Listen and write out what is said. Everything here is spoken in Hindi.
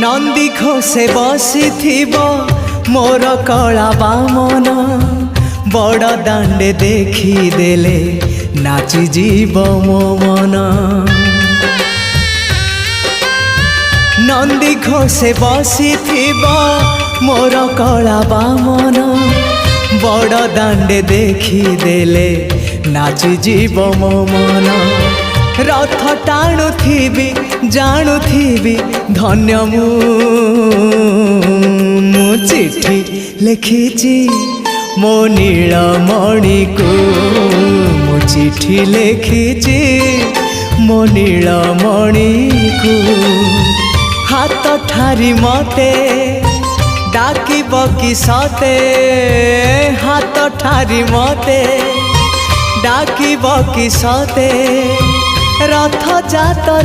नंदी घोषे बसी मोर कला बामन बड़ दांडे देखी देले नाची जीव मो मन। नंदी घोषे बसी मोर कला बामन बड़ दांडे देखी देले नाची जीव मो मन। रथ टाणुथिबी जाणुथिबी धन्य मु चिट्ठी लिखिची मो नीलमणि को मु चिट्ठी लिखिची मो नीलमणि को। हाथ ठारी मते डाकिब कि सते हाथ ठारी मते डाकिब कि सते रथ जातर